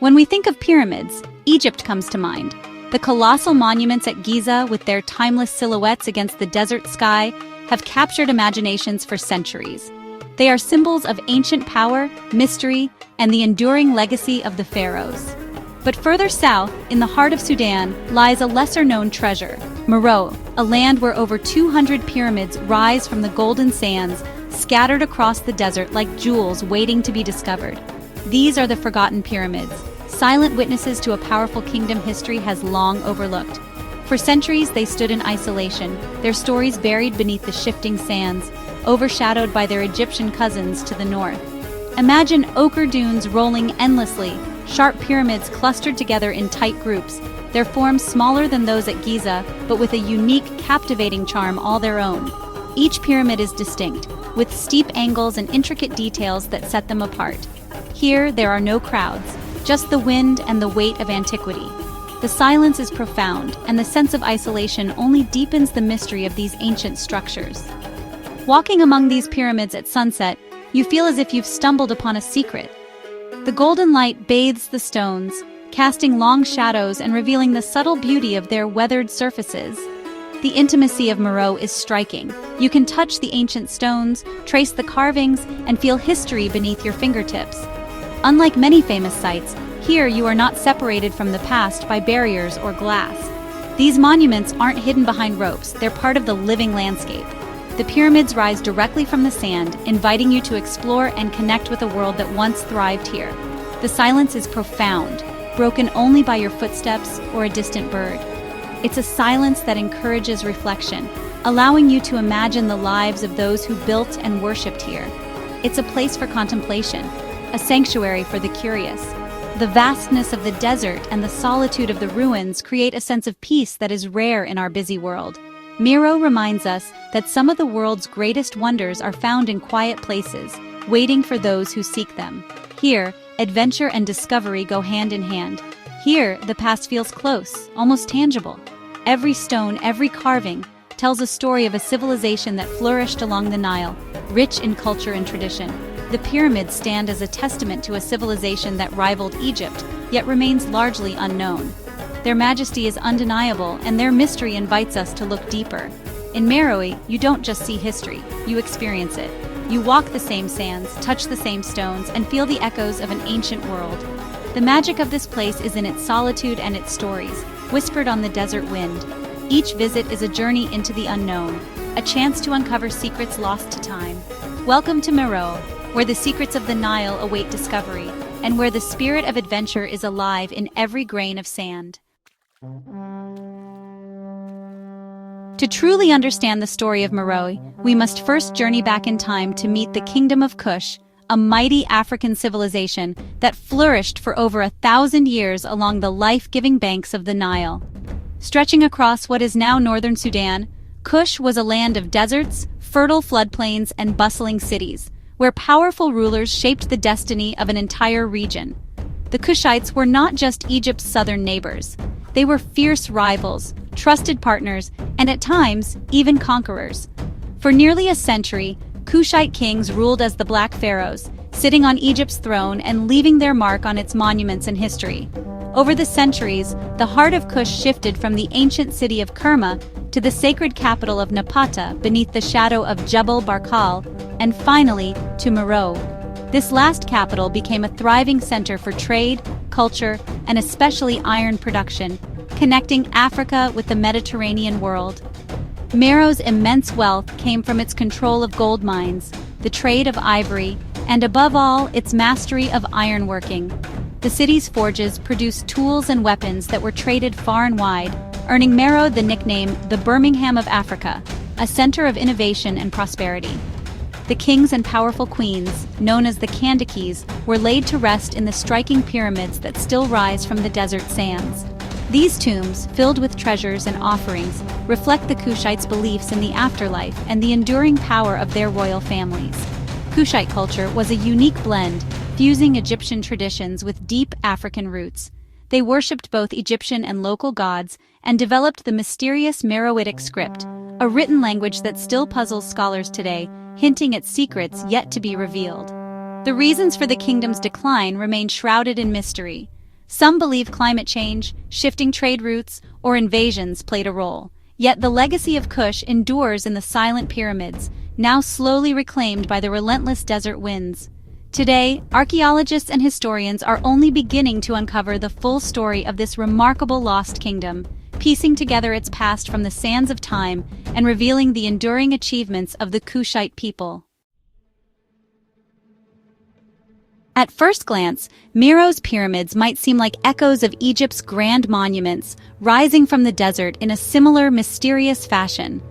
When we think of pyramids, Egypt comes to mind. The colossal monuments at Giza, with their timeless silhouettes against the desert sky, have captured imaginations for centuries. They are symbols of ancient power, mystery, and the enduring legacy of the pharaohs. But further south, in the heart of Sudan, lies a lesser-known treasure, Meroë, a land where over 200 pyramids rise from the golden sands, scattered across the desert like jewels waiting to be discovered. These are the Forgotten Pyramids, silent witnesses to a powerful kingdom history has long overlooked. For centuries, they stood in isolation, their stories buried beneath the shifting sands, overshadowed by their Egyptian cousins to the north. Imagine ochre dunes rolling endlessly, sharp pyramids clustered together in tight groups, their forms smaller than those at Giza, but with a unique, captivating charm all their own. Each pyramid is distinct, with steep angles and intricate details that set them apart. Here, there are no crowds, just the wind and the weight of antiquity. The silence is profound, and the sense of isolation only deepens the mystery of these ancient structures. Walking among these pyramids at sunset, you feel as if you've stumbled upon a secret. The golden light bathes the stones, casting long shadows and revealing the subtle beauty of their weathered surfaces. The intimacy of Meroë is striking. You can touch the ancient stones, trace the carvings, and feel history beneath your fingertips. Unlike many famous sites, here you are not separated from the past by barriers or glass. These monuments aren't hidden behind ropes, they're part of the living landscape. The pyramids rise directly from the sand, inviting you to explore and connect with a world that once thrived here. The silence is profound, broken only by your footsteps or a distant bird. It's a silence that encourages reflection, allowing you to imagine the lives of those who built and worshipped here. It's a place for contemplation, a sanctuary for the curious. The vastness of the desert and the solitude of the ruins create a sense of peace that is rare in our busy world. Meroë reminds us that some of the world's greatest wonders are found in quiet places, waiting for those who seek them. Here, adventure and discovery go hand in hand. Here, the past feels close, almost tangible. Every stone, every carving, tells a story of a civilization that flourished along the Nile, rich in culture and tradition. The pyramids stand as a testament to a civilization that rivaled Egypt, yet remains largely unknown. Their majesty is undeniable, and their mystery invites us to look deeper. In Meroë, you don't just see history, you experience it. You walk the same sands, touch the same stones, and feel the echoes of an ancient world. The magic of this place is in its solitude and its stories, whispered on the desert wind. Each visit is a journey into the unknown, a chance to uncover secrets lost to time. Welcome to Meroë, where the secrets of the Nile await discovery, and where the spirit of adventure is alive in every grain of sand. To truly understand the story of Meroë, we must first journey back in time to meet the Kingdom of Kush, a mighty African civilization that flourished for over 1,000 years along the life-giving banks of the Nile. Stretching across what is now northern Sudan, Kush was a land of deserts, fertile floodplains, and bustling cities, where powerful rulers shaped the destiny of an entire region. The Kushites were not just Egypt's southern neighbors. They were fierce rivals, trusted partners, and at times, even conquerors. For nearly a century, Kushite kings ruled as the Black Pharaohs, sitting on Egypt's throne and leaving their mark on its monuments and history. Over the centuries, the heart of Kush shifted from the ancient city of Kerma to the sacred capital of Napata beneath the shadow of Jebel Barkal, and finally, to Meroë. This last capital became a thriving center for trade, culture, and especially iron production, connecting Africa with the Mediterranean world. Meroë's immense wealth came from its control of gold mines, the trade of ivory, and above all, its mastery of ironworking. The city's forges produced tools and weapons that were traded far and wide, earning Meroë the nickname the Birmingham of Africa, a center of innovation and prosperity. The kings and powerful queens, known as the Kandakes, were laid to rest in the striking pyramids that still rise from the desert sands. These tombs, filled with treasures and offerings, reflect the Kushites' beliefs in the afterlife and the enduring power of their royal families. Kushite culture was a unique blend, fusing Egyptian traditions with deep African roots. They worshipped both Egyptian and local gods and developed the mysterious Meroitic script, a written language that still puzzles scholars today, hinting at secrets yet to be revealed. The reasons for the kingdom's decline remain shrouded in mystery. Some believe climate change, shifting trade routes, or invasions played a role. Yet the legacy of Kush endures in the silent pyramids, now slowly reclaimed by the relentless desert winds. Today, archaeologists and historians are only beginning to uncover the full story of this remarkable lost kingdom, piecing together its past from the sands of time and revealing the enduring achievements of the Kushite people. At first glance, Meroë's pyramids might seem like echoes of Egypt's grand monuments, rising from the desert in a similar mysterious fashion.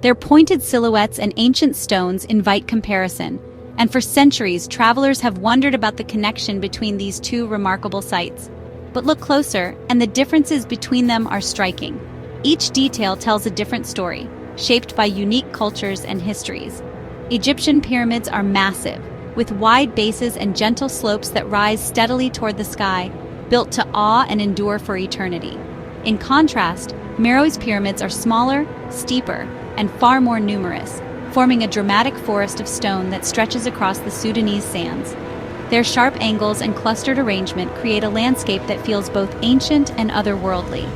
Their pointed silhouettes and ancient stones invite comparison, and for centuries travelers have wondered about the connection between these two remarkable sites. But look closer, and the differences between them are striking. Each detail tells a different story, shaped by unique cultures and histories. Egyptian pyramids are massive, with wide bases and gentle slopes that rise steadily toward the sky, built to awe and endure for eternity. In contrast, Meroë's pyramids are smaller, steeper, and far more numerous, forming a dramatic forest of stone that stretches across the Sudanese sands. Their sharp angles and clustered arrangement create a landscape that feels both ancient and otherworldly.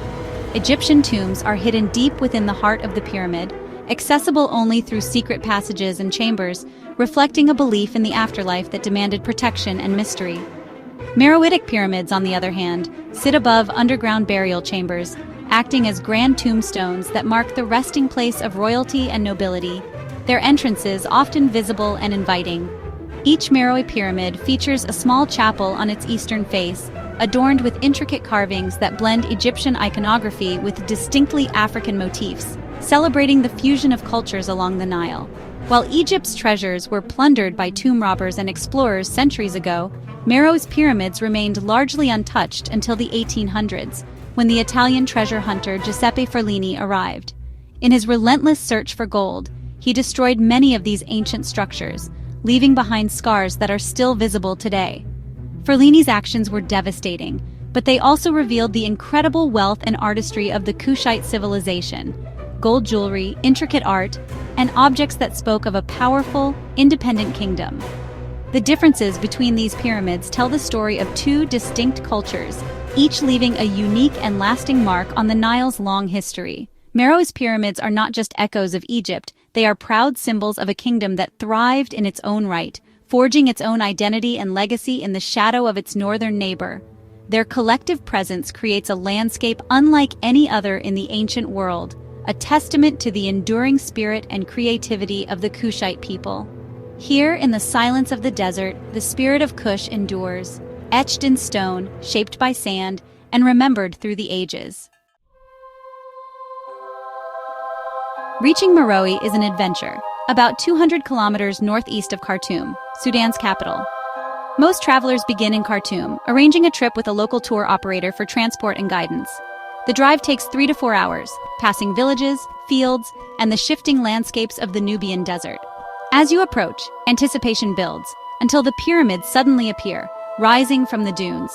Egyptian tombs are hidden deep within the heart of the pyramid, accessible only through secret passages and chambers, reflecting a belief in the afterlife that demanded protection and mystery. Meroitic pyramids, on the other hand, sit above underground burial chambers, acting as grand tombstones that mark the resting place of royalty and nobility, their entrances often visible and inviting. Each Meroë pyramid features a small chapel on its eastern face, adorned with intricate carvings that blend Egyptian iconography with distinctly African motifs, celebrating the fusion of cultures along the Nile. While Egypt's treasures were plundered by tomb robbers and explorers centuries ago, Meroë's pyramids remained largely untouched until the 1800s, when the Italian treasure hunter Giuseppe Forlini arrived. In his relentless search for gold, he destroyed many of these ancient structures, leaving behind scars that are still visible today. Forlini's actions were devastating, but they also revealed the incredible wealth and artistry of the Kushite civilization. Gold jewelry, intricate art, and objects that spoke of a powerful, independent kingdom. The differences between these pyramids tell the story of two distinct cultures, each leaving a unique and lasting mark on the Nile's long history. Meroë's pyramids are not just echoes of Egypt, they are proud symbols of a kingdom that thrived in its own right, forging its own identity and legacy in the shadow of its northern neighbor. Their collective presence creates a landscape unlike any other in the ancient world, a testament to the enduring spirit and creativity of the Kushite people. Here, in the silence of the desert, the spirit of Kush endures, etched in stone, shaped by sand, and remembered through the ages. Reaching Meroë is an adventure, about 200 kilometers northeast of Khartoum, Sudan's capital. Most travelers begin in Khartoum, arranging a trip with a local tour operator for transport and guidance. The drive takes 3 to 4 hours, passing villages, fields, and the shifting landscapes of the Nubian Desert. As you approach, anticipation builds, until the pyramids suddenly appear, rising from the dunes.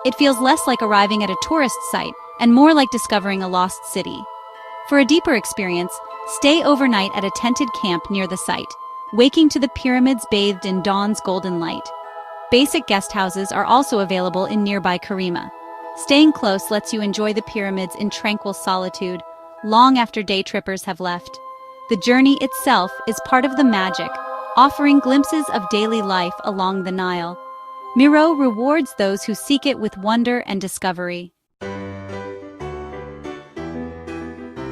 It feels less like arriving at a tourist site and more like discovering a lost city. For a deeper experience, stay overnight at a tented camp near the site, waking to the pyramids bathed in dawn's golden light. Basic guest houses are also available in nearby Karima. Staying close lets you enjoy the pyramids in tranquil solitude, long after day trippers have left. The journey itself is part of the magic, offering glimpses of daily life along the Nile. Meroë rewards those who seek it with wonder and discovery.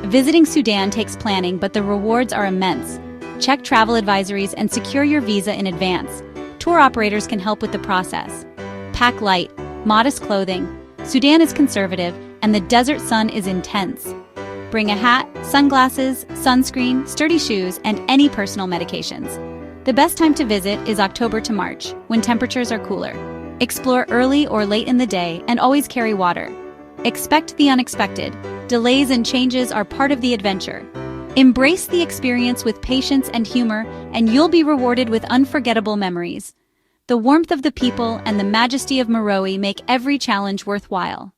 Visiting Sudan takes planning, but the rewards are immense. Check travel advisories and secure your visa in advance. Tour operators can help with the process. Pack light, modest clothing. Sudan is conservative, and the desert sun is intense. Bring a hat, sunglasses, sunscreen, sturdy shoes, and any personal medications. The best time to visit is October to March, when temperatures are cooler. Explore early or late in the day, and always carry water. Expect the unexpected. Delays and changes are part of the adventure. Embrace the experience with patience and humor, and you'll be rewarded with unforgettable memories. The warmth of the people and the majesty of Meroë make every challenge worthwhile.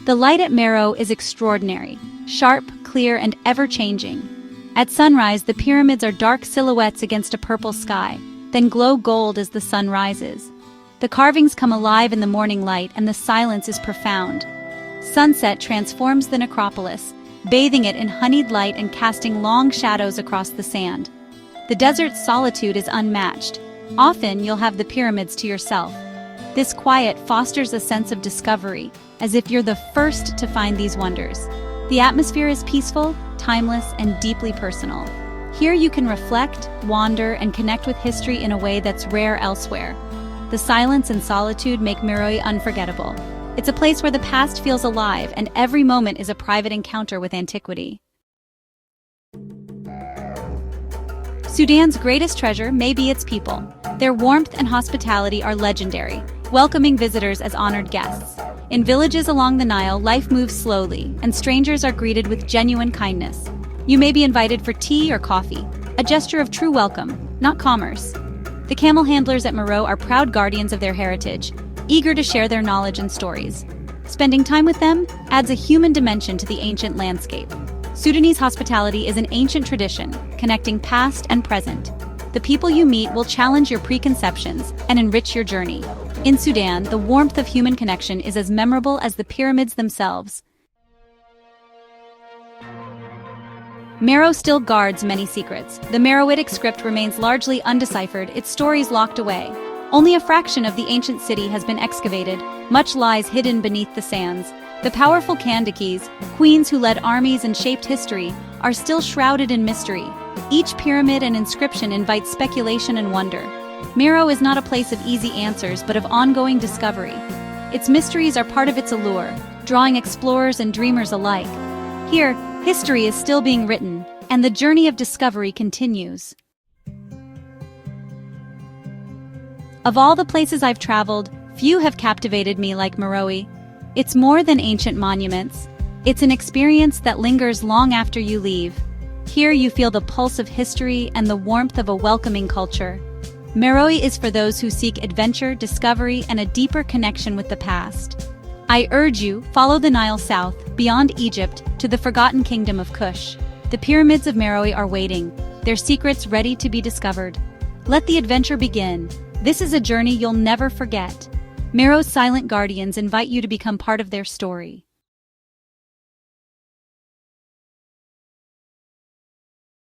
The light at Meroë is extraordinary, sharp, clear, and ever-changing. At sunrise, the pyramids are dark silhouettes against a purple sky, then glow gold as the sun rises. The carvings come alive in the morning light and the silence is profound. Sunset transforms the necropolis, bathing it in honeyed light and casting long shadows across the sand. The desert's solitude is unmatched. Often you'll have the pyramids to yourself. This quiet fosters a sense of discovery, as if you're the first to find these wonders. The atmosphere is peaceful, timeless, and deeply personal. Here you can reflect, wander, and connect with history in a way that's rare elsewhere. The silence and solitude make Meroë unforgettable. It's a place where the past feels alive and every moment is a private encounter with antiquity. Sudan's greatest treasure may be its people. Their warmth and hospitality are legendary, welcoming visitors as honored guests. In villages along the Nile, life moves slowly, and strangers are greeted with genuine kindness. You may be invited for tea or coffee, a gesture of true welcome, not commerce. The camel handlers at Meroë are proud guardians of their heritage, eager to share their knowledge and stories. Spending time with them adds a human dimension to the ancient landscape. Sudanese hospitality is an ancient tradition, connecting past and present. The people you meet will challenge your preconceptions and enrich your journey. In Sudan, the warmth of human connection is as memorable as the pyramids themselves. Meroë still guards many secrets. The Meroitic script remains largely undeciphered, its stories locked away. Only a fraction of the ancient city has been excavated, much lies hidden beneath the sands. The powerful Kandakes, queens who led armies and shaped history, are still shrouded in mystery. Each pyramid and inscription invites speculation and wonder. Meroë is not a place of easy answers, but of ongoing discovery. Its mysteries are part of its allure, drawing explorers and dreamers alike. Here, history is still being written, and the journey of discovery continues. Of all the places I've traveled, few have captivated me like Meroë. It's more than ancient monuments. It's an experience that lingers long after you leave. Here you feel the pulse of history and the warmth of a welcoming culture. Meroë is for those who seek adventure, discovery, and a deeper connection with the past. I urge you, follow the Nile south, beyond Egypt, to the forgotten kingdom of Kush. The pyramids of Meroë are waiting, their secrets ready to be discovered. Let the adventure begin. This is a journey you'll never forget. Meroë's silent guardians invite you to become part of their story.